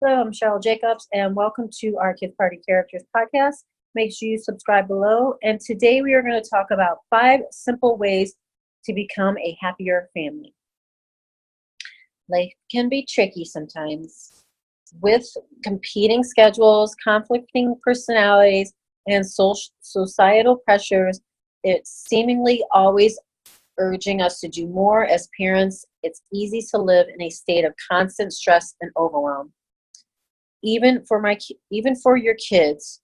Hello, I'm Cheryl Jacobs, and welcome to our Kids Party Characters podcast. Make sure you subscribe below. And today we are going to talk about 5 simple ways to become a happier family. Life can be tricky sometimes with competing schedules, conflicting personalities, and societal pressures. It's seemingly always urging us to do more. As parents, it's easy to live in a state of constant stress and overwhelm. Even for your kids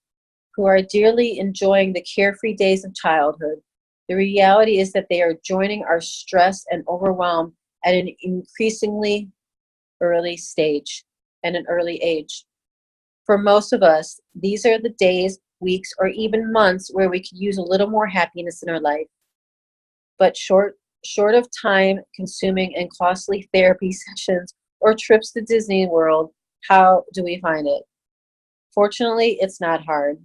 who are dearly enjoying the carefree days of childhood, the reality is that they are joining our stress and overwhelm at an increasingly early stage and an early age. For most of us, these are the days, weeks, or even months where we could use a little more happiness in our life. But short of time consuming and costly therapy sessions or trips to Disney World, how do we find it? Fortunately, it's not hard.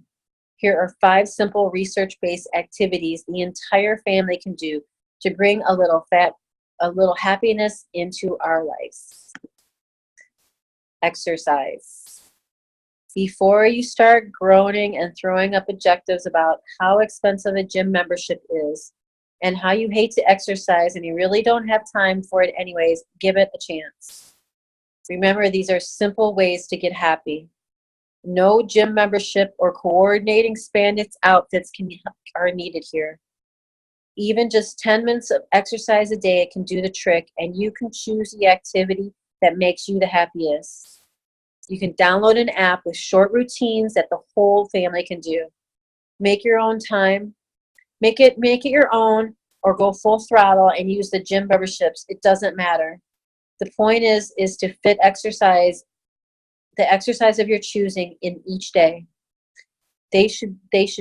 Here are 5 simple research-based activities the entire family can do to bring a little happiness into our lives. Exercise. Before you start groaning and throwing up objectives about how expensive a gym membership is and how you hate to exercise and you really don't have time for it anyways, give it a chance. Remember, these are simple ways to get happy. No gym membership or coordinating spandex outfits are needed here. Even just 10 minutes of exercise a day can do the trick, and you can choose the activity that makes you the happiest. You can download an app with short routines that the whole family can do. Make your own time. Make it your own, or go full throttle and use the gym memberships. It doesn't matter. The point is to fit the exercise of your choosing in each day. They should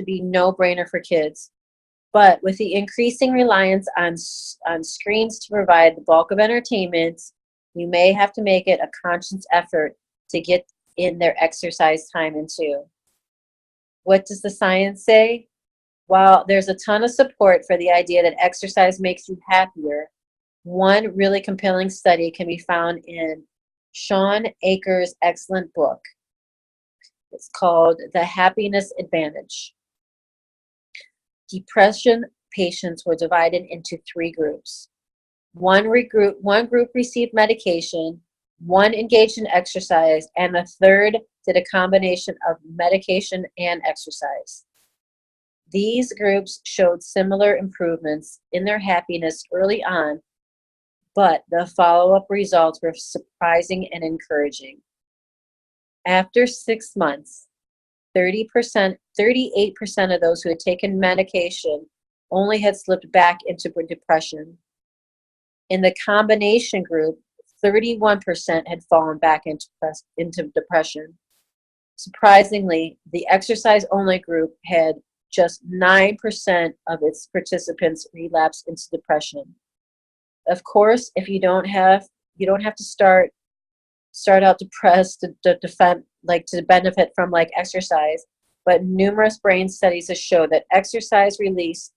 be no-brainer for kids. But with the increasing reliance on screens to provide the bulk of entertainment, you may have to make it a conscious effort to get in their exercise time in too. What does the science say? While there's a ton of support for the idea that exercise makes you happier, one really compelling study can be found in Sean Akers' excellent book. It's called The Happiness Advantage. Depression patients were divided into 3 groups. One group received medication, one engaged in exercise, and the third did a combination of medication and exercise. These groups showed similar improvements in their happiness early on, but the follow-up results were surprising and encouraging. After 6 months, 38% of those who had taken medication only had slipped back into depression. In the combination group, 31% had fallen back into depression. Surprisingly, the exercise-only group had just 9% of its participants relapse into depression. Of course, if you don't have to start out depressed to benefit from exercise, but numerous brain studies have shown that exercise releases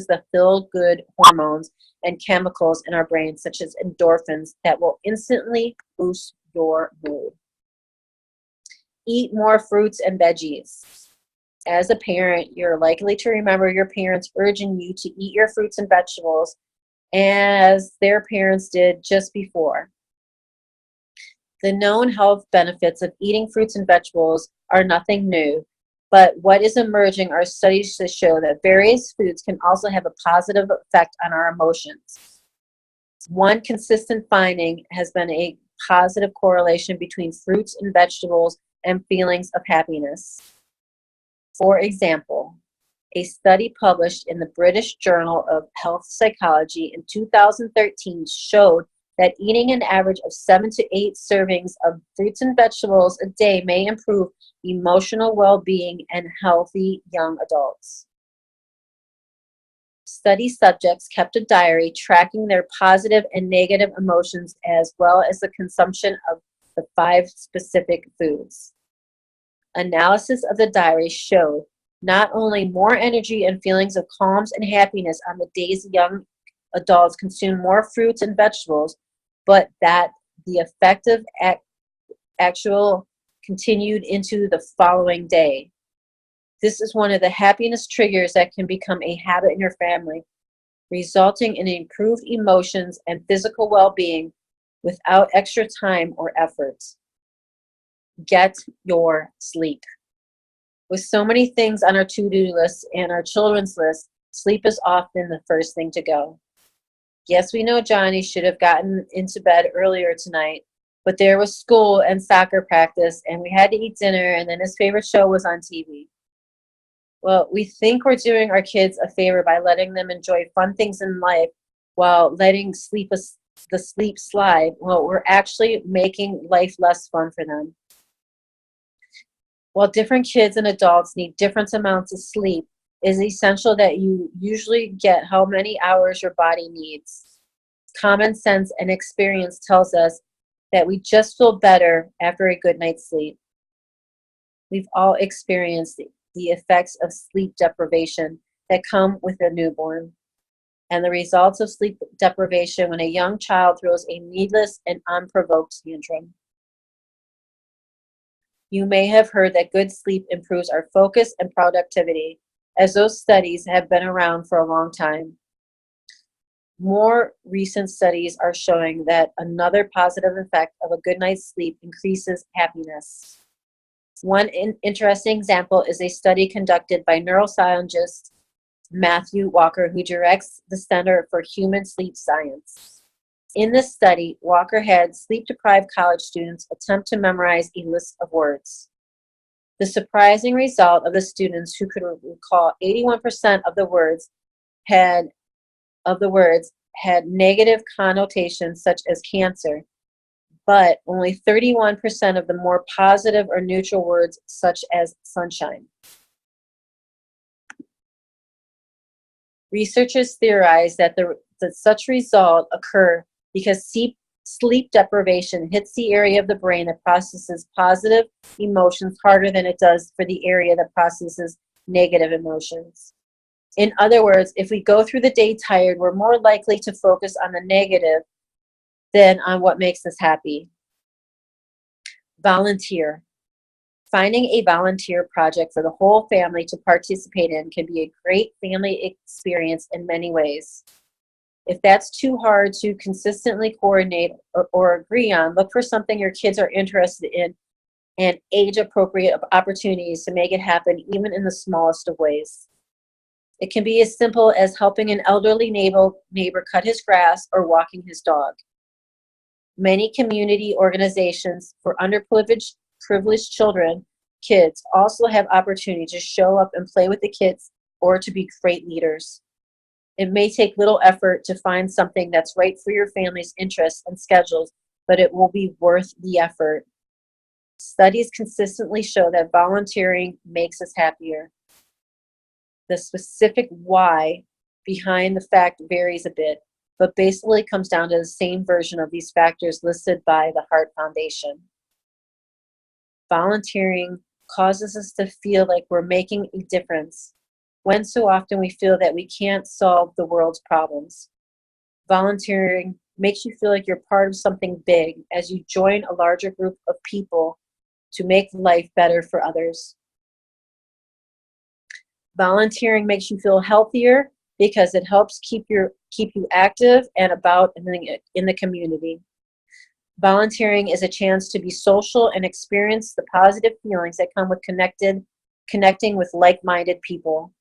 the feel-good hormones and chemicals in our brains, such as endorphins, that will instantly boost your mood. Eat more fruits and veggies. As a parent, you're likely to remember your parents urging you to eat your fruits and vegetables as their parents did just before. The known health benefits of eating fruits and vegetables are nothing new, but what is emerging are studies to show that various foods can also have a positive effect on our emotions. One consistent finding has been a positive correlation between fruits and vegetables and feelings of happiness. For example, a study published in the British Journal of Health Psychology in 2013 showed that eating an average of 7 to 8 servings of fruits and vegetables a day may improve emotional well-being in healthy young adults. Study subjects kept a diary tracking their positive and negative emotions as well as the consumption of the 5 specific foods. Analysis of the diary showed not only more energy and feelings of calm and happiness on the days young adults consume more fruits and vegetables, but that the actual continued into the following day. This is one of the happiness triggers that can become a habit in your family, resulting in improved emotions and physical well-being without extra time or effort. Get your sleep. With so many things on our to-do list and our children's list, sleep is often the first thing to go. Yes, we know Johnny should have gotten into bed earlier tonight, but there was school and soccer practice, and we had to eat dinner, and then his favorite show was on TV. Well, we think we're doing our kids a favor by letting them enjoy fun things in life while letting the sleep slide. Well, we're actually making life less fun for them. While different kids and adults need different amounts of sleep, it is essential that you usually get how many hours your body needs. Common sense and experience tells us that we just feel better after a good night's sleep. We've all experienced the effects of sleep deprivation that come with a newborn, and the results of sleep deprivation when a young child throws a needless and unprovoked tantrum. You may have heard that good sleep improves our focus and productivity, as those studies have been around for a long time. More recent studies are showing that another positive effect of a good night's sleep increases happiness. One interesting example is a study conducted by neuroscientist Matthew Walker, who directs the Center for Human Sleep Science. In this study, Walker had sleep-deprived college students attempt to memorize a list of words. The surprising result of the students who could recall 81% of the words had negative connotations such as cancer, but only 31% of the more positive or neutral words such as sunshine. Researchers theorize that such results occur because sleep deprivation hits the area of the brain that processes positive emotions harder than it does for the area that processes negative emotions. In other words, if we go through the day tired, we're more likely to focus on the negative than on what makes us happy. Volunteer. Finding a volunteer project for the whole family to participate in can be a great family experience in many ways. If that's too hard to consistently coordinate or agree on, look for something your kids are interested in and age-appropriate opportunities to make it happen even in the smallest of ways. It can be as simple as helping an elderly neighbor cut his grass or walking his dog. Many community organizations for underprivileged kids also have opportunity to show up and play with the kids or to be great leaders. It may take little effort to find something that's right for your family's interests and schedules, but it will be worth the effort. Studies consistently show that volunteering makes us happier. The specific why behind the fact varies a bit, but basically comes down to the same version of these factors listed by the Heart Foundation. Volunteering causes us to feel like we're making a difference, when so often we feel that we can't solve the world's problems. Volunteering makes you feel like you're part of something big as you join a larger group of people to make life better for others. Volunteering makes you feel healthier because it helps keep you active and about in the community. Volunteering is a chance to be social and experience the positive feelings that come with connecting with like-minded people.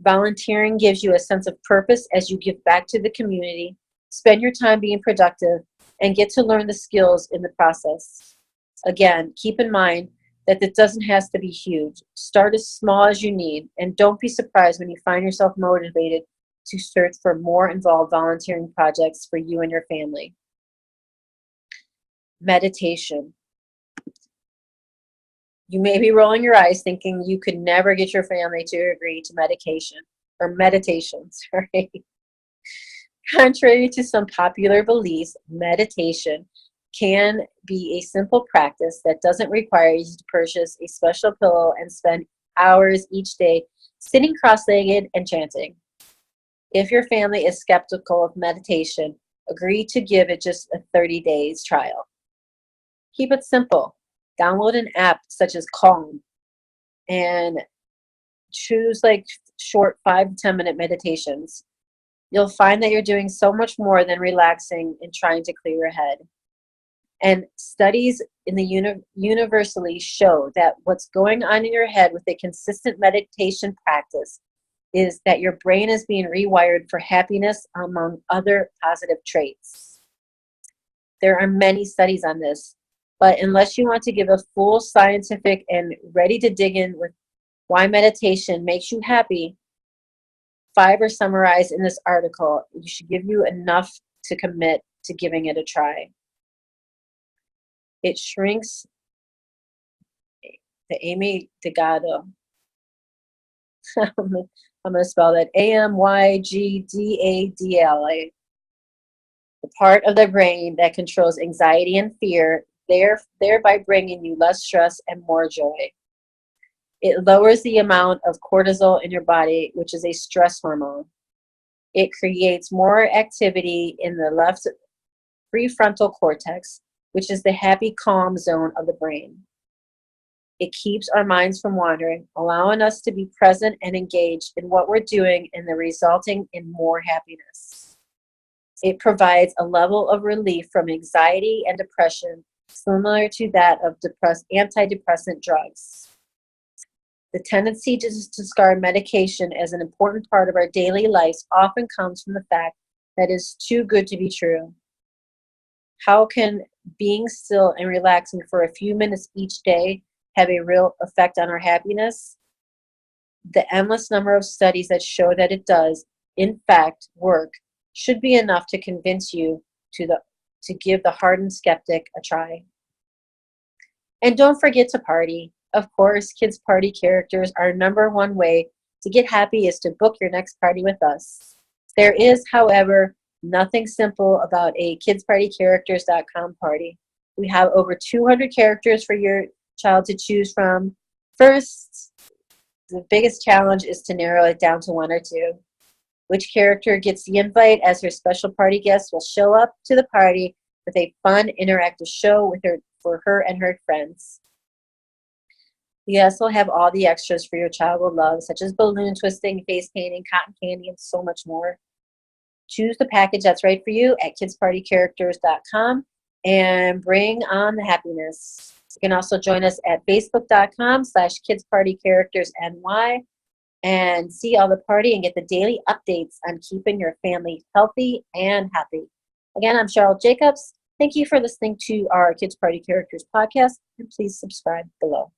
Volunteering gives you a sense of purpose as you give back to the community, spend your time being productive, and get to learn the skills in the process. Again, keep in mind that it doesn't have to be huge. Start as small as you need, and don't be surprised when you find yourself motivated to search for more involved volunteering projects for you and your family. Meditation. You may be rolling your eyes thinking you could never get your family to agree to meditation, sorry. Contrary to some popular beliefs, meditation can be a simple practice that doesn't require you to purchase a special pillow and spend hours each day sitting cross-legged and chanting. If your family is skeptical of meditation, agree to give it just a 30 days trial. Keep it simple. Download an app such as Calm and choose like short 5 to 10 minute meditations. You'll find that you're doing so much more than relaxing and trying to clear your head. And studies in the universally show that what's going on in your head with a consistent meditation practice is that your brain is being rewired for happiness among other positive traits. There are many studies on this, but unless you want to give a full scientific and ready to dig in with why meditation makes you happy, 5 are summarized in this article. You should give you enough to commit to giving it a try. It shrinks the Amy Delgado. I'm going to spell that Amygdala. The part of the brain that controls anxiety and fear, thereby bringing you less stress and more joy. It lowers the amount of cortisol in your body, which is a stress hormone. It creates more activity in the left prefrontal cortex, which is the happy, calm zone of the brain. It keeps our minds from wandering, allowing us to be present and engaged in what we're doing and the resulting in more happiness. It provides a level of relief from anxiety and depression similar to that of antidepressant drugs. The tendency to discard medication as an important part of our daily lives often comes from the fact that it is too good to be true. How can being still and relaxing for a few minutes each day have a real effect on our happiness? The endless number of studies that show that it does, in fact, work should be enough to convince you to give the hardened skeptic a try. And don't forget to party. Of course, kids' party characters are #1 way to get happy is to book your next party with us. There is, however, nothing simple about a kidspartycharacters.com party. We have over 200 characters for your child to choose from. First, the biggest challenge is to narrow it down to 1 or 2. Which character gets the invite as her special party guest will show up to the party with a fun, interactive show for her and her friends. We also have all the extras for your child will love, such as balloon twisting, face painting, cotton candy, and so much more. Choose the package that's right for you at kidspartycharacters.com and bring on the happiness. You can also join us at facebook.com/kidspartycharactersny and see all the party and get the daily updates on keeping your family healthy and happy. Again, I'm Cheryl Jacobs. Thank you for listening to our Kids Party Characters podcast, and please subscribe below.